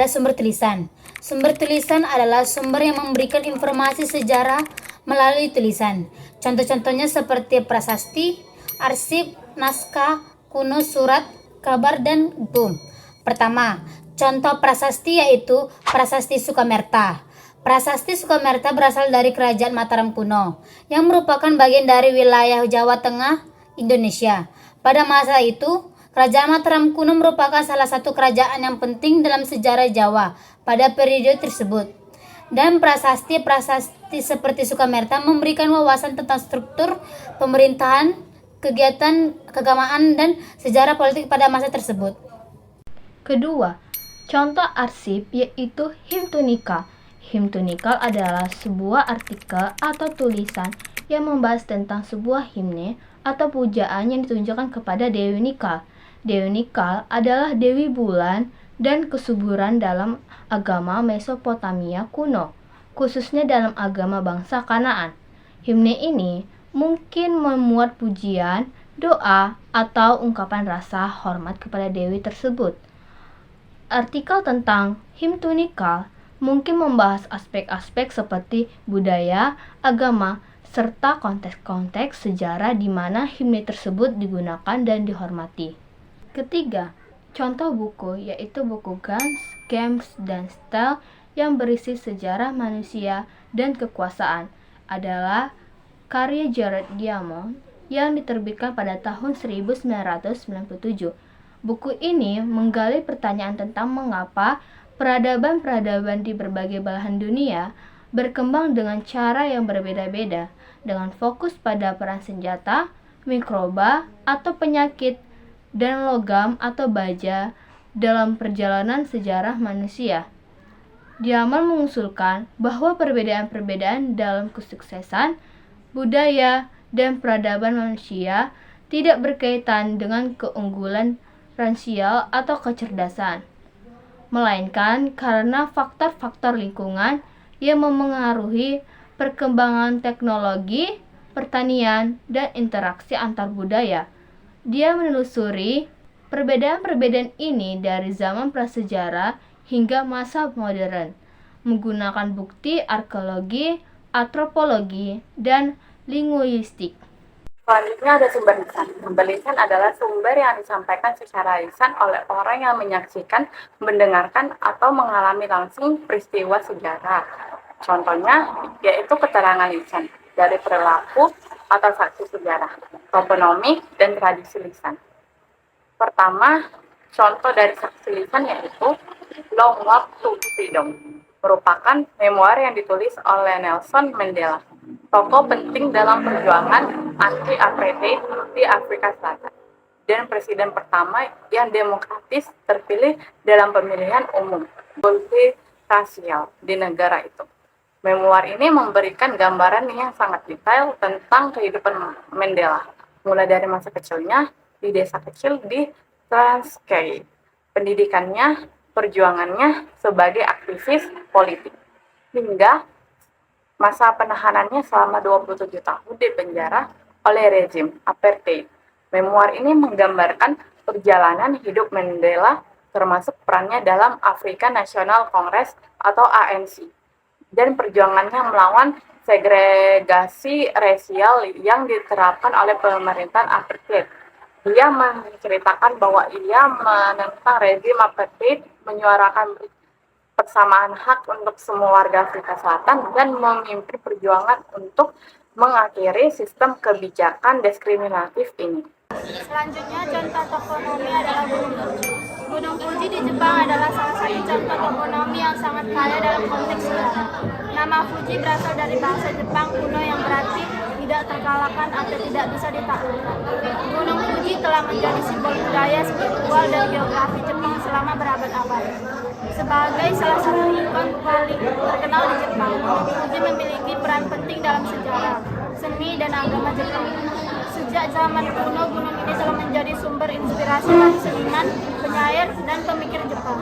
ada sumber tulisan. Sumber tulisan adalah sumber yang memberikan informasi sejarah melalui tulisan. Contoh-contohnya seperti prasasti, arsip, naskah kuno, surat, kabar, dan buku. Pertama, contoh prasasti yaitu Prasasti Sukamerta. Prasasti Sukamerta berasal dari Kerajaan Mataram kuno, yang merupakan bagian dari wilayah Jawa Tengah, Indonesia. Pada masa itu, Kerajaan Mataram kuno merupakan salah satu kerajaan yang penting dalam sejarah Jawa pada periode tersebut. Dan prasasti seperti Sukamerta memberikan wawasan tentang struktur pemerintahan, kegiatan keagamaan, dan sejarah politik pada masa tersebut. Kedua, contoh arsip yaitu Him Tunika. Him Tunikal adalah sebuah artikel atau tulisan yang membahas tentang sebuah himne atau pujaan yang ditunjukkan kepada Dewi Nikal. Dewi Nikal adalah Dewi Bulan dan kesuburan dalam agama Mesopotamia kuno, khususnya dalam agama bangsa Kanaan. Himne ini mungkin memuat pujian, doa, atau ungkapan rasa hormat kepada Dewi tersebut. Artikel tentang Him Tunikal mungkin membahas aspek-aspek seperti budaya, agama, serta konteks-konteks sejarah di mana himne tersebut digunakan dan dihormati. Ketiga, contoh buku yaitu buku Guns, Games, dan Style yang berisi sejarah manusia dan kekuasaan adalah karya Jared Diamond yang diterbitkan pada tahun 1997. Buku ini menggali pertanyaan tentang mengapa peradaban-peradaban di berbagai belahan dunia berkembang dengan cara yang berbeda-beda, dengan fokus pada perang senjata, mikroba, atau penyakit, dan logam atau baja dalam perjalanan sejarah manusia. Diamond mengusulkan bahwa perbedaan-perbedaan dalam kesuksesan, budaya, dan peradaban manusia tidak berkaitan dengan keunggulan ransial atau kecerdasan, melainkan karena faktor-faktor lingkungan yang memengaruhi perkembangan teknologi, pertanian, dan interaksi antar budaya. Dia menelusuri perbedaan-perbedaan ini dari zaman prasejarah hingga masa modern, menggunakan bukti arkeologi, antropologi, dan linguistik. Selanjutnya ada sumber lisan. Sumber lisan adalah sumber yang disampaikan secara lisan oleh orang yang menyaksikan, mendengarkan, atau mengalami langsung peristiwa sejarah. Contohnya yaitu keterangan lisan dari perilaku atau saksi sejarah, toponomi, dan tradisi lisan. Pertama, contoh dari saksi lisan yaitu Long Walk to Freedom, merupakan memoir yang ditulis oleh Nelson Mandela, tokoh penting dalam perjuangan anti-apartheid di Afrika Selatan, dan presiden pertama yang demokratis terpilih dalam pemilihan umum multirasial di negara itu. Memoir ini memberikan gambaran yang sangat detail tentang kehidupan Mandela, mulai dari masa kecilnya di desa kecil di Transkei, pendidikannya, perjuangannya sebagai aktivis politik, hingga masa penahanannya selama 27 tahun di penjara oleh rezim apartheid. Memoir ini menggambarkan perjalanan hidup Mandela, termasuk perannya dalam African National Congress atau ANC, dan perjuangannya melawan segregasi rasial yang diterapkan oleh pemerintahan apartheid. Dia menceritakan bahwa ia menentang rezim apartheid, menyuarakan persamaan hak untuk semua warga Afrika Selatan, dan memimpin perjuangan untuk mengakhiri sistem kebijakan diskriminatif ini. Selanjutnya, contoh toponomi adalah Gunung Fuji. Gunung Fuji di Jepang adalah salah satu contoh toponomi yang sangat kaya dalam konteks sejarah. Nama Fuji berasal dari bahasa Jepang kuno yang berarti tidak terkalahkan atau tidak bisa ditaklukkan. Gunung Fuji telah menjadi simbol budaya, spiritual, dan geografi Jepang selama berabad-abad. Sebagai salah satu ikon paling terkenal di Jepang, Gunung Fuji memiliki peran penting dalam sejarah, seni, dan agama Jepang. Sejak zaman kuno, gunung ini telah menjadi sumber inspirasi bagi seniman, penyair, dan pemikir Jepang.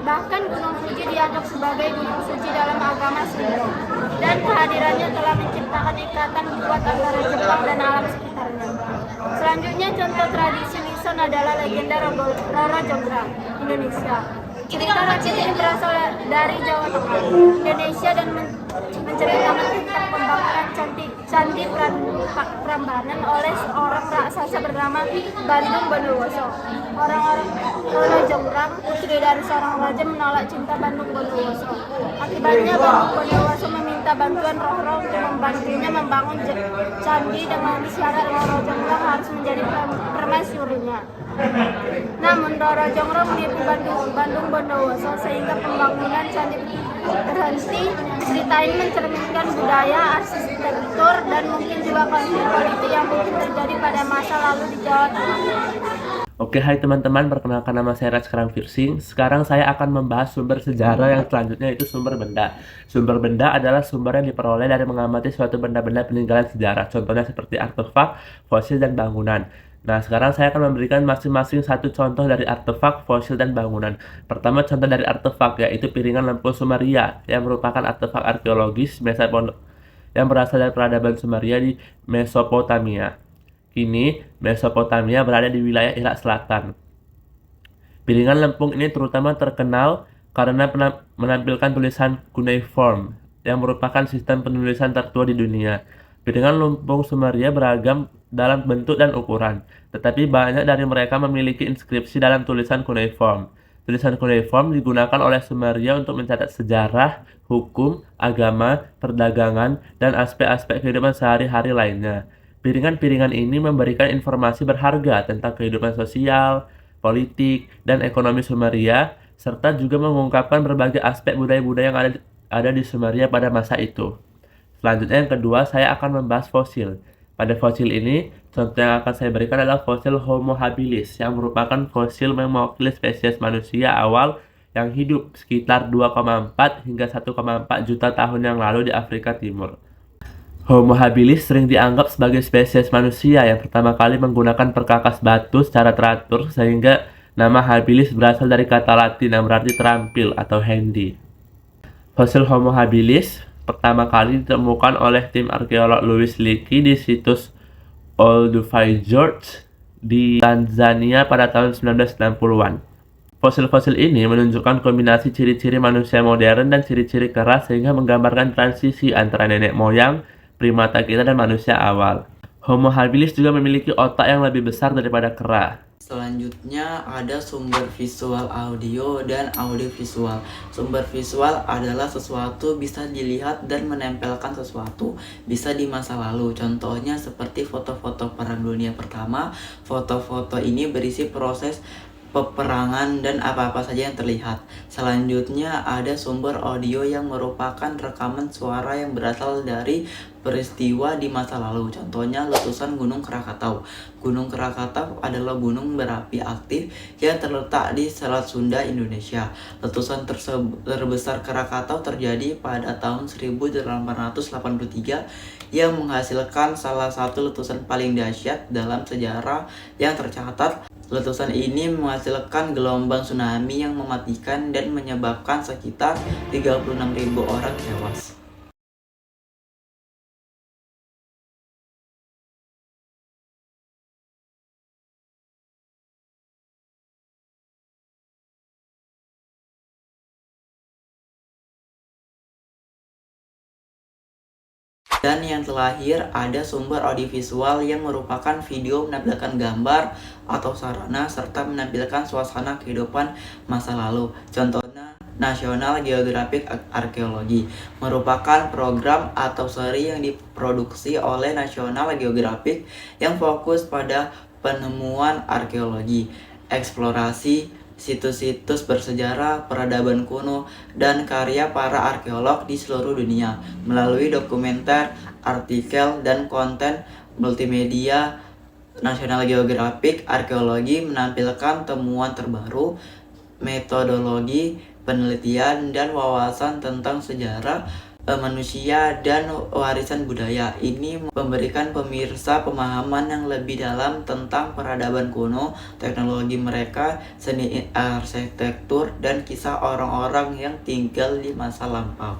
Bahkan Gunung Fuji dianggap sebagai gunung suci dalam agama Shinto, dan kehadirannya telah menciptakan ikatan kuat antara Jepang dan alam sekitarnya. Selanjutnya, contoh tradisi lisan adalah legenda Roro Jonggrang, Indonesia. Cerita Rakit ini berasal dari Jawa Tengah, Indonesia dan menceritakan tentang pembangunan Candi Prambanan oleh seorang raksasa bernama Bandung Bondowoso. Orang-orang Roro Jonggrang, putri dari seorang raja, menolak cinta Bandung Bondowoso. Akibatnya Bandung Bondowoso meminta bantuan roh-roh untuk membantunya membangun candi dengan syarat Roro Jonggrang harus menjadi permaisurinya. Namun Roro Jonggrang menipu Bandung Bondowoso sehingga pembangunan candi berhenti. Cerita ini mencerminkan budaya, arsitektur, dan mungkin juga konflik politik yang mungkin terjadi pada masa lalu di Jawa Tengah. Oke, hai teman-teman, perkenalkan nama saya Raj Karangfirsing. Sekarang saya akan membahas sumber sejarah yang selanjutnya, yaitu sumber benda. Sumber benda adalah sumber yang diperoleh dari mengamati suatu benda-benda peninggalan sejarah, contohnya seperti artefak, fosil, dan bangunan. Nah, sekarang saya akan memberikan masing-masing satu contoh dari artefak, fosil, dan bangunan. Pertama, contoh dari artefak, yaitu piringan lempu Sumeria, yang merupakan artefak arkeologis yang berasal dari peradaban Sumeria di Mesopotamia. Kini, Mesopotamia berada di wilayah Irak Selatan. Piringan lempung ini terutama terkenal karena menampilkan tulisan cuneiform, yang merupakan sistem penulisan tertua di dunia. Piringan lempung Sumeria beragam dalam bentuk dan ukuran, tetapi banyak dari mereka memiliki inskripsi dalam tulisan cuneiform. Tulisan cuneiform digunakan oleh Sumeria untuk mencatat sejarah, hukum, agama, perdagangan, dan aspek-aspek kehidupan sehari-hari lainnya. Piringan-piringan ini memberikan informasi berharga tentang kehidupan sosial, politik, dan ekonomi Sumeria, serta juga mengungkapkan berbagai aspek budaya-budaya yang ada di Sumeria pada masa itu. Selanjutnya yang kedua, saya akan membahas fosil. Pada fosil ini, contoh yang akan saya berikan adalah fosil Homo habilis, yang merupakan fosil yang mewakili spesies manusia awal yang hidup sekitar 2,4 hingga 1,4 juta tahun yang lalu di Afrika Timur. Homo habilis sering dianggap sebagai spesies manusia yang pertama kali menggunakan perkakas batu secara teratur, sehingga nama habilis berasal dari kata Latin yang berarti terampil atau handy. Fosil Homo habilis pertama kali ditemukan oleh tim arkeolog Louis Leakey di situs Olduvai Gorge di Tanzania pada tahun 1960-an. Fosil-fosil ini menunjukkan kombinasi ciri-ciri manusia modern dan ciri-ciri keras sehingga menggambarkan transisi antara nenek moyang, primata kita, dan manusia awal. Homo habilis juga memiliki otak yang lebih besar daripada kera. Selanjutnya ada sumber visual audio dan audio visual. Sumber visual adalah sesuatu bisa dilihat dan menempelkan sesuatu, bisa di masa lalu. Contohnya seperti foto-foto Perang Dunia Pertama. Foto-foto ini berisi proses peperangan dan apa-apa saja yang terlihat. Selanjutnya ada sumber audio yang merupakan rekaman suara yang berasal dari peristiwa di masa lalu. Contohnya letusan Gunung Krakatau. Gunung Krakatau adalah gunung berapi aktif yang terletak di Selat Sunda, Indonesia. Letusan terbesar Krakatau terjadi pada tahun 1883 yang menghasilkan salah satu letusan paling dahsyat dalam sejarah yang tercatat. Letusan ini menghasilkan gelombang tsunami yang mematikan dan menyebabkan sekitar 36.000 orang tewas. Dan yang terakhir ada sumber audiovisual yang merupakan video menampilkan gambar atau sarana serta menampilkan suasana kehidupan masa lalu. Contohnya National Geographic Archaeology merupakan program atau seri yang diproduksi oleh National Geographic yang fokus pada penemuan arkeologi, eksplorasi situs-situs bersejarah, peradaban kuno, dan karya para arkeolog di seluruh dunia. Melalui dokumenter, artikel, dan konten multimedia, National Geographic Archaeology menampilkan temuan terbaru, metodologi, penelitian, dan wawasan tentang sejarah manusia dan warisan budaya. Ini memberikan pemirsa pemahaman yang lebih dalam tentang peradaban kuno, teknologi mereka, seni arsitektur, dan kisah orang-orang yang tinggal di masa lampau.